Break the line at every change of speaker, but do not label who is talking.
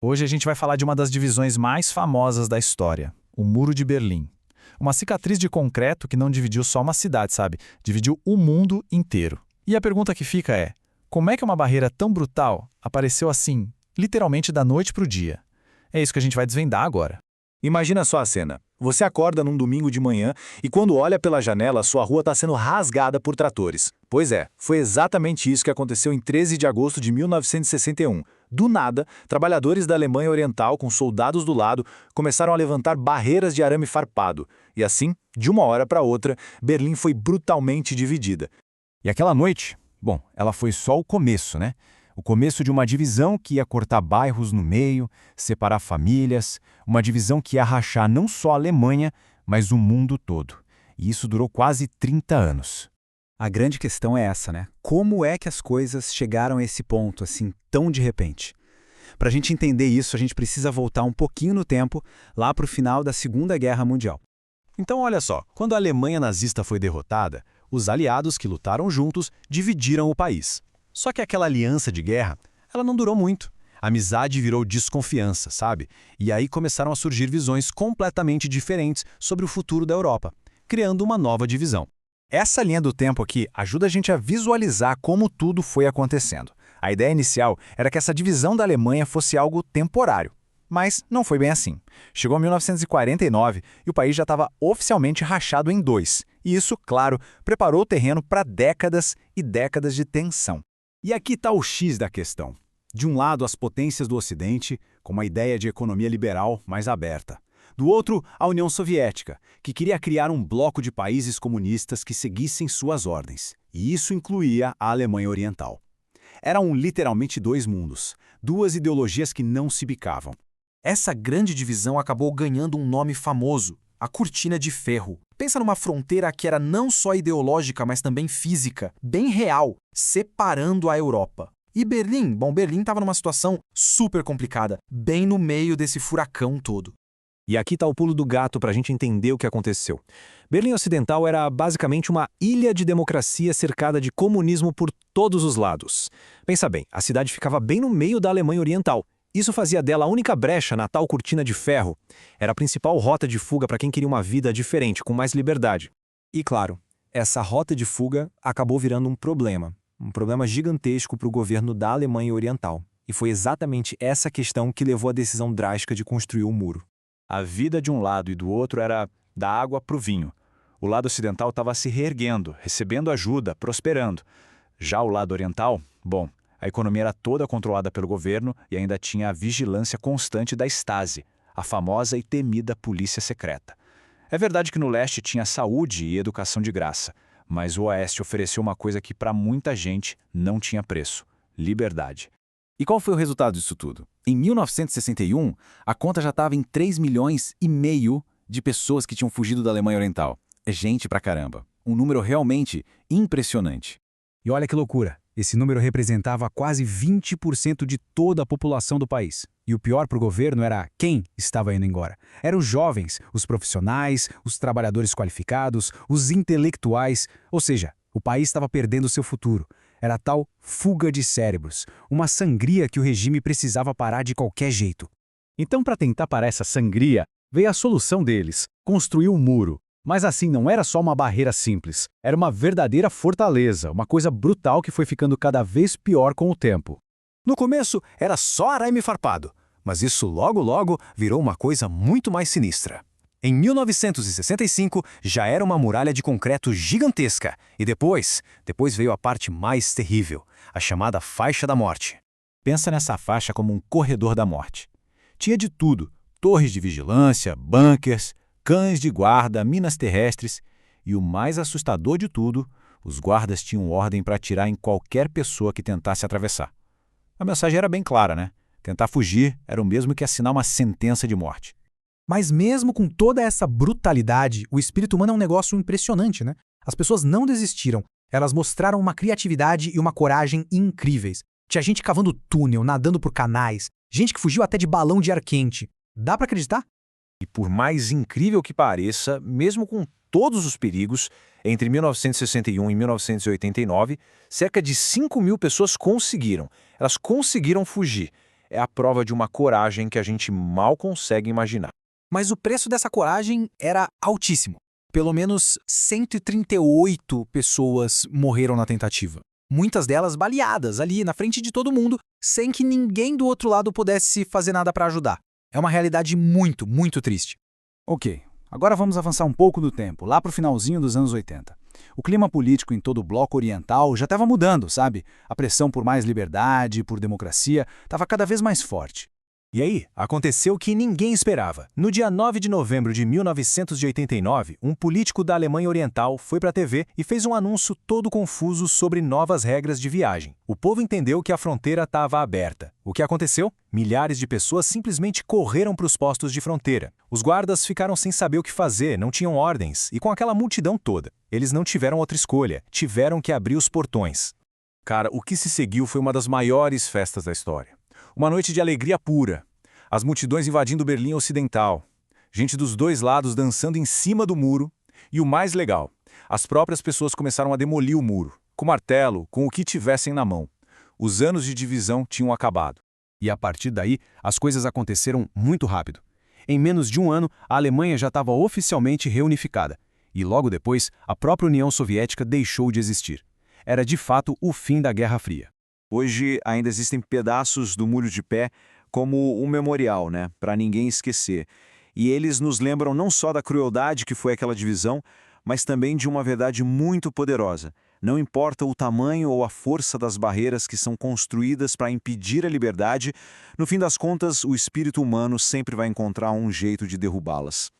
Hoje a gente vai falar de uma das divisões mais famosas da história, o Muro de Berlim. Uma cicatriz de concreto que não dividiu só uma cidade, sabe? Dividiu o mundo inteiro. E a pergunta que fica é, como é que uma barreira tão brutal apareceu assim, literalmente da noite para o dia? É isso que a gente vai desvendar agora.
Imagina só a cena. Você acorda num domingo de manhã e quando olha pela janela, sua rua está sendo rasgada por tratores. Pois é, foi exatamente isso que aconteceu em 13 de agosto de 1961. Do nada, trabalhadores da Alemanha Oriental, com soldados do lado, começaram a levantar barreiras de arame farpado. E assim, de uma hora para outra, Berlim foi brutalmente dividida.
E aquela noite, bom, ela foi só o começo, né? O começo de uma divisão que ia cortar bairros no meio, separar famílias, uma divisão que ia rachar não só a Alemanha, mas o mundo todo. E isso durou quase 30 anos.
A grande questão é essa, né? Como é que as coisas chegaram a esse ponto, assim, tão de repente? Para a gente entender isso, a gente precisa voltar um pouquinho no tempo, lá para o final da Segunda Guerra Mundial.
Então olha só, quando a Alemanha nazista foi derrotada, os aliados que lutaram juntos dividiram o país. Só que aquela aliança de guerra, ela não durou muito. A amizade virou desconfiança, sabe? E aí começaram a surgir visões completamente diferentes sobre o futuro da Europa, criando uma nova divisão.
Essa linha do tempo aqui ajuda a gente a visualizar como tudo foi acontecendo. A ideia inicial era que essa divisão da Alemanha fosse algo temporário. Mas não foi bem assim. Chegou 1949 e o país já estava oficialmente rachado em dois. E isso, claro, preparou o terreno para décadas e décadas de tensão.
E aqui está o X da questão. De um lado, as potências do Ocidente, com uma ideia de economia liberal mais aberta. Do outro, a União Soviética, que queria criar um bloco de países comunistas que seguissem suas ordens. E isso incluía a Alemanha Oriental. Eram literalmente dois mundos, duas ideologias que não se bicavam.
Essa grande divisão acabou ganhando um nome famoso, a Cortina de Ferro. Pensa numa fronteira que era não só ideológica, mas também física, bem real, separando a Europa. E Berlim? Bom, Berlim estava numa situação super complicada, bem no meio desse furacão todo.
E aqui está o pulo do gato para a gente entender o que aconteceu. Berlim Ocidental era basicamente uma ilha de democracia cercada de comunismo por todos os lados. Pensa bem, a cidade ficava bem no meio da Alemanha Oriental. Isso fazia dela a única brecha na tal cortina de ferro. Era a principal rota de fuga para quem queria uma vida diferente, com mais liberdade. E claro, essa rota de fuga acabou virando um problema gigantesco para o governo da Alemanha Oriental. E foi exatamente essa questão que levou à decisão drástica de construir o muro.
A vida de um lado e do outro era da água para o vinho. O lado ocidental estava se reerguendo, recebendo ajuda, prosperando. Já o lado oriental, bom, a economia era toda controlada pelo governo e ainda tinha a vigilância constante da Stasi, a famosa e temida polícia secreta. É verdade que no leste tinha saúde e educação de graça, mas o oeste ofereceu uma coisa que para muita gente não tinha preço: liberdade.
E qual foi o resultado disso tudo? Em 1961, a conta já estava em 3,5 milhões de pessoas que tinham fugido da Alemanha Oriental. É gente pra caramba. Um número realmente impressionante.
E olha que loucura, esse número representava quase 20% de toda a população do país. E o pior para o governo era quem estava indo embora. Eram os jovens, os profissionais, os trabalhadores qualificados, os intelectuais, ou seja, o país estava perdendo seu futuro. Era a tal fuga de cérebros, uma sangria que o regime precisava parar de qualquer jeito.
Então, para tentar parar essa sangria, veio a solução deles, construir um muro. Mas assim, não era só uma barreira simples, era uma verdadeira fortaleza, uma coisa brutal que foi ficando cada vez pior com o tempo.
No começo, era só arame farpado, mas isso logo virou uma coisa muito mais sinistra. Em 1965, já era uma muralha de concreto gigantesca. E depois veio a parte mais terrível, a chamada Faixa da Morte.
Pensa nessa faixa como um corredor da morte. Tinha de tudo: torres de vigilância, bunkers, cães de guarda, minas terrestres. E o mais assustador de tudo, os guardas tinham ordem para atirar em qualquer pessoa que tentasse atravessar. A mensagem era bem clara, né? Tentar fugir era o mesmo que assinar uma sentença de morte.
Mas mesmo com toda essa brutalidade, o espírito humano é um negócio impressionante, né? As pessoas não desistiram. Elas mostraram uma criatividade e uma coragem incríveis. Tinha gente cavando túnel, nadando por canais, gente que fugiu até de balão de ar quente. Dá pra acreditar?
E por mais incrível que pareça, mesmo com todos os perigos, entre 1961 e 1989, cerca de 5.000 pessoas conseguiram. Elas conseguiram fugir.
é a prova de uma coragem que a gente mal consegue imaginar.
Mas o preço dessa coragem era altíssimo. Pelo menos 138 pessoas morreram na tentativa. Muitas delas baleadas ali na frente de todo mundo, sem que ninguém do outro lado pudesse fazer nada para ajudar. É uma realidade muito, muito triste.
Ok, agora vamos avançar um pouco no tempo, lá para o finalzinho dos anos 80. O clima político em todo o bloco oriental já estava mudando, sabe? A pressão por mais liberdade, por democracia, estava cada vez mais forte.
E aí, aconteceu o que ninguém esperava. No dia 9 de novembro de 1989, um político da Alemanha Oriental foi para a TV e fez um anúncio todo confuso sobre novas regras de viagem. O povo entendeu que a fronteira estava aberta. O que aconteceu? Milhares de pessoas simplesmente correram para os postos de fronteira. Os guardas ficaram sem saber o que fazer, não tinham ordens, e com aquela multidão toda. Eles não tiveram outra escolha, tiveram que abrir os portões.
Cara, o que se seguiu foi uma das maiores festas da história. Uma noite de alegria pura. As multidões invadindo Berlim Ocidental. Gente dos dois lados dançando em cima do muro. E o mais legal, as próprias pessoas começaram a demolir o muro, com martelo, com o que tivessem na mão. Os anos de divisão tinham acabado.
E a partir daí, as coisas aconteceram muito rápido. Em menos de um ano, a Alemanha já estava oficialmente reunificada. E logo depois, a própria União Soviética deixou de existir. Era de fato o fim da Guerra Fria.
Hoje ainda existem pedaços do muro de pé como um memorial, né, para ninguém esquecer. E eles nos lembram não só da crueldade que foi aquela divisão, mas também de uma verdade muito poderosa. Não importa o tamanho ou a força das barreiras que são construídas para impedir a liberdade, no fim das contas, o espírito humano sempre vai encontrar um jeito de derrubá-las.